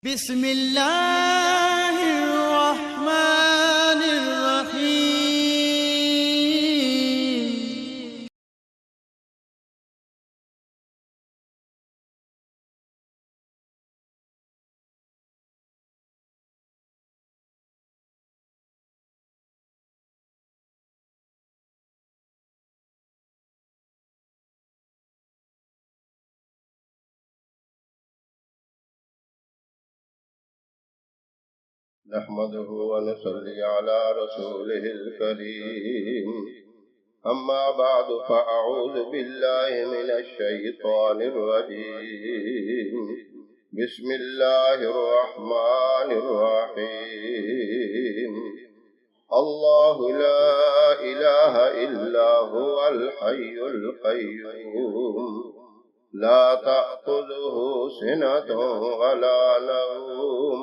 بسم اللہ الرحمن الرحیم۔ نحمده ونصلي على رسوله الكريم أما بعد فأعوذ بالله من الشيطان الرجيم بسم الله الرحمن الرحيم الله لا إله إلا هو الحي القيوم لا تأخذه سنة ولا نوم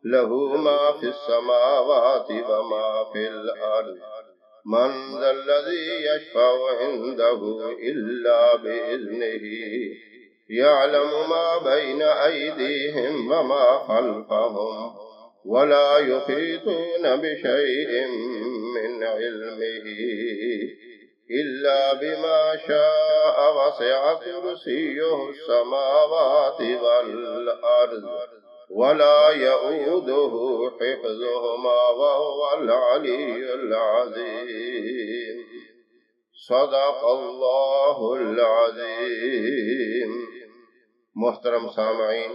له ما في السماوات وما في الأرض من ذا الذي يشفع عنده إلا بإذنه يعلم ما بين أيديهم وما خلفهم ولا يحيطون بشيء من علمه إلا بما شاء وسع كرسيه السماوات والأرض ولا يؤوده حفظهما وهو العلي العظيم صدق اللہ العظیم۔ محترم سامعین،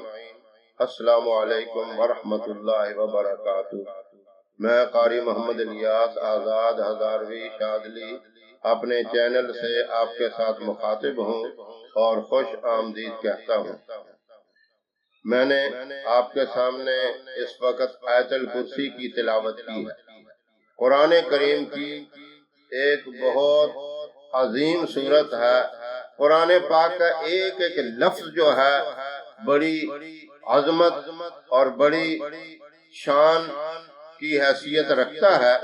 السلام علیکم ورحمۃ اللہ وبرکاتہ۔ میں قاری محمد الیاس آزاد ہزاروی شاذلی اپنے چینل سے آپ کے ساتھ مخاطب ہوں اور خوش آمدید کہتا ہوں۔ میں نے آپ کے سامنے اس وقت آیت الکرسی کی تلاوت کی ہے۔ قرآن کریم کی ایک بہت عظیم سورت ہے۔ قرآن پاک کا ایک ایک لفظ جو ہے بڑی عظمت اور بڑی شان کی حیثیت رکھتا ہے،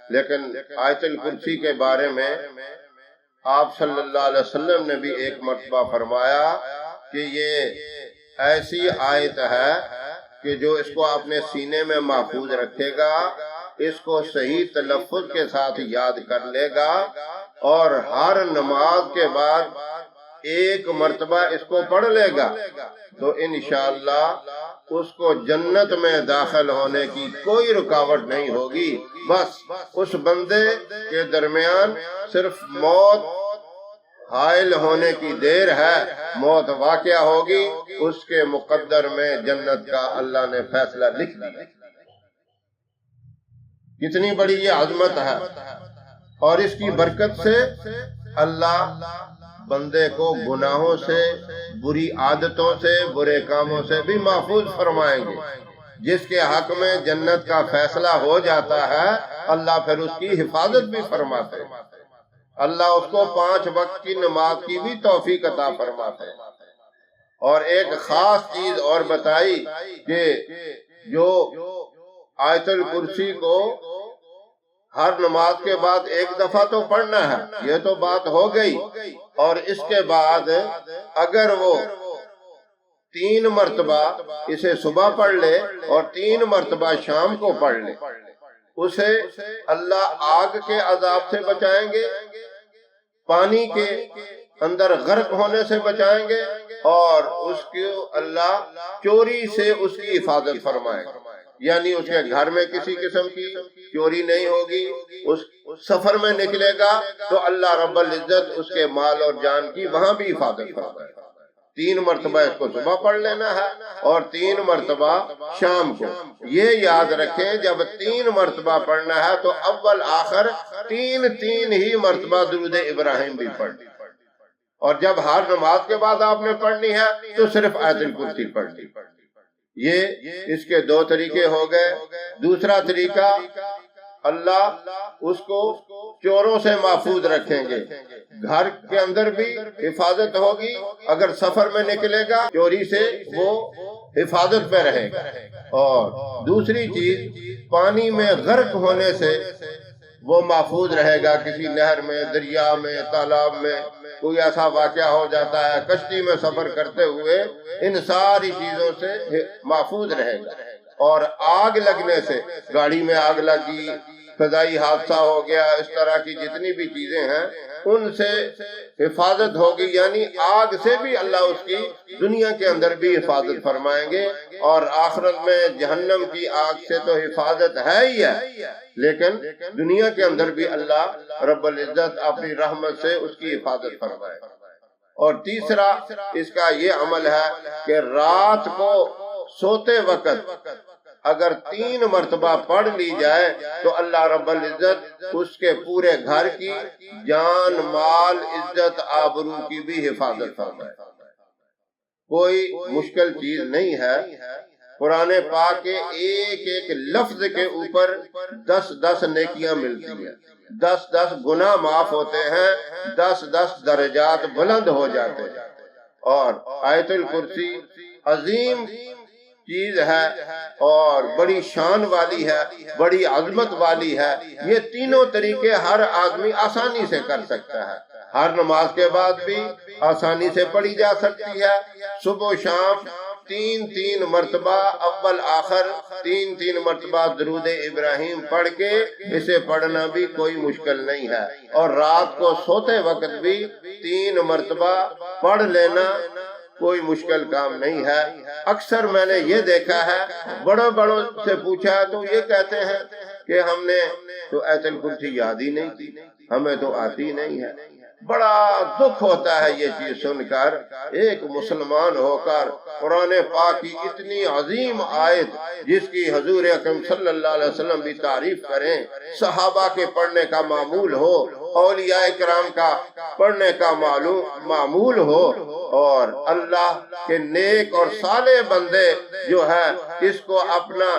لیکن آیت الکرسی کے بارے میں آپ صلی اللہ علیہ وسلم نے بھی ایک مرتبہ فرمایا کہ یہ ایسی آیت ہے کہ جو اس کو اپنے سینے میں محفوظ رکھے گا، اس کو صحیح تلفظ کے ساتھ یاد کر لے گا اور ہر نماز کے بعد ایک مرتبہ اس کو پڑھ لے گا تو انشاءاللہ اس کو جنت میں داخل ہونے کی کوئی رکاوٹ نہیں ہوگی۔ بس اس بندے کے درمیان صرف موت حائل ہونے کی دیر ہے، موت واقع ہوگی، اس کے مقدر میں جنت کا اللہ نے فیصلہ لکھ دیا۔ کتنی بڑی یہ عظمت ہے، اور اس کی برکت سے اللہ بندے کو گناہوں سے، بری عادتوں سے، برے کاموں سے بھی محفوظ فرمائیں گے۔ جس کے حق میں جنت کا فیصلہ ہو جاتا ہے، اللہ پھر اس کی حفاظت بھی فرماتے ہیں۔ اللہ اس کو 5 وقت کی نماز کی بھی توفیق عطا فرماتے ہیں۔ اور ایک خاص چیز اور بتائی کہ جو آیت الکرسی کو ہر نماز کے بعد ایک دفعہ تو پڑھنا ہے، یہ تو بات ہو گئی، اور اس کے بعد اگر وہ 3 مرتبہ اسے صبح پڑھ لے اور 3 مرتبہ شام کو پڑھ لے، اسے اللہ آگ کے عذاب سے بچائیں گے، پانی کے اندر غرق ہونے سے بچائیں گے، اور اس کو اللہ چوری سے اس کی حفاظت فرمائے گا۔ یعنی اس کے گھر میں کسی قسم کی چوری نہیں ہوگی، اس سفر میں نکلے گا تو اللہ رب العزت اس کے مال اور جان کی وہاں بھی حفاظت فرمائے گا۔ 3 مرتبہ اس کو صبح پڑھ لینا ہے اور 3 مرتبہ شام کو۔ یہ یاد رکھیں، جب 3 مرتبہ پڑھنا ہے تو اول آخر 3 ہی مرتبہ درود ابراہیم بھی پڑھنی، اور جب ہر نماز کے بعد آپ نے پڑھنی ہے تو صرف آیت الکرسی پڑھنی۔ یہ اس کے 2 طریقے ہو گئے۔ دوسرا طریقہ، اللہ اس کو چوروں سے محفوظ رکھیں گے، گھر کے اندر بھی حفاظت ہوگی، اگر سفر میں نکلے گا چوری سے وہ حفاظت پہ رہے گا، اور دوسری چیز پانی میں غرق ہونے سے وہ محفوظ رہے گا. کسی نہر میں، دریا میں، تالاب میں کوئی ایسا واقعہ ہو جاتا ہے، کشتی میں سفر کرتے ہوئے ان ساری چیزوں سے محفوظ رہے گا. اور آگ لگنے سے، گاڑی میں آگ لگی، فضائی حادثہ ہو گیا، اس طرح کی جتنی بھی چیزیں ہیں ان سے حفاظت ہوگی. یعنی آگ سے بھی اللہ اس کی دنیا کے اندر بھی حفاظت فرمائیں گے، اور آخرت میں جہنم کی آگ سے تو حفاظت ہے ہی ہے، لیکن دنیا کے اندر بھی اللہ رب العزت اپنی رحمت سے اس کی حفاظت فرمائے. اور تیسرا اس کا یہ عمل ہے کہ رات کو سوتے وقت اگر 3 مرتبہ پڑھ لی جائے تو اللہ رب العزت اس کے پورے گھر کی جان، مال، عزت، آبرو کی بھی حفاظت فرمائے. کوئی مشکل چیز نہیں ہے. قرآن پاک کے ایک ایک لفظ کے اوپر 10 نیکیاں ملتی ہیں، 10 گناہ معاف ہوتے ہیں، 10 درجات بلند ہو جاتے ہیں. اور آیت الکرسی عظیم چیز ہے اور بڑی شان والی ہے، بڑی عظمت والی ہے. یہ تینوں طریقے ہر آدمی آسانی سے کر سکتا ہے. ہر نماز کے بعد بھی آسانی سے پڑھی جا سکتی ہے. صبح و شام 3 مرتبہ، اول آخر 3 مرتبہ درود ابراہیم پڑھ کے اسے پڑھنا بھی کوئی مشکل نہیں ہے. اور رات کو سوتے وقت بھی 3 مرتبہ پڑھ لینا کوئی مشکل کام نہیں ہے. اکثر میں نے یہ دیکھا ہے، بڑوں سے پوچھا تو یہ کہتے ہیں کہ ہم نے تو آیت الکرسی یاد ہی نہیں کی، ہمیں تو آتی نہیں ہے. بڑا دکھ ہوتا ہے یہ چیز سن کر. ایک مسلمان ہو کر قرآن پاک کی اتنی عظیم آیت جس کی حضور اکرم صلی اللہ علیہ وسلم بھی تعریف کریں، صحابہ کے پڑھنے کا معمول ہو، اولیاء کرام کا پڑھنے کا معمول ہو، اور اللہ کے نیک اور صالح بندے جو ہے اس کو اپنا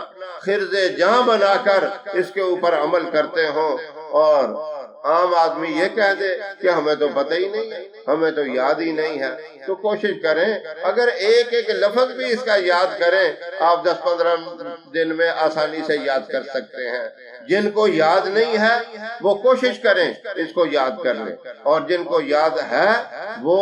خرز جاں بنا کر اس کے اوپر عمل کرتے ہوں، اور عام آدمی یہ کہہ دے کہ ہمیں تو پتہ ہی نہیں ہے، ہمیں تو یاد ہی نہیں ہے. تو کوشش کریں اگر ایک لفظ بھی اس کا یاد کریں، آپ 10-15 دن میں آسانی سے یاد کر سکتے ہیں. جن کو یاد نہیں ہے وہ کوشش کریں اس کو یاد کر لیں، اور جن کو یاد ہے وہ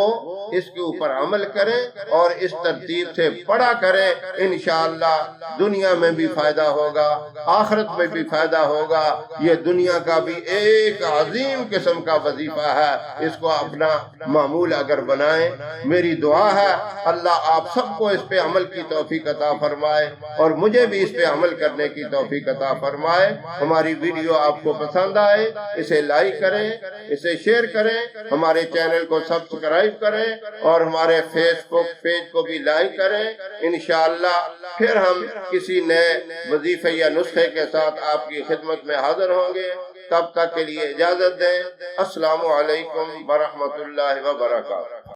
اس کے اوپر عمل کریں اور اس ترتیب سے پڑھا کریں. انشاءاللہ دنیا میں بھی فائدہ ہوگا، آخرت میں بھی فائدہ ہوگا. یہ دنیا کا بھی ایک عظیم قسم کا وظیفہ ہے، اس کو اپنا معمول اگر بنائیں. میری دعا ہے اللہ آپ سب کو اس پہ عمل کی توفیق عطا فرمائے، اور مجھے بھی اس پہ عمل کرنے کی توفیق عطا فرمائے. ہماری ویڈیو آپ کو پسند آئے اسے لائک کریں، اسے شیئر کریں، ہمارے چینل کو سبسکرائب کریں، اور ہمارے فیس بک پیج کو بھی لائک کریں. انشاءاللہ پھر ہم کسی نئے وظیفے یا نسخے کے ساتھ آپ کی خدمت میں حاضر ہوں گے. تب تک کے لیے اجازت دیں. السلام علیکم ورحمۃ اللہ وبرکاتہ.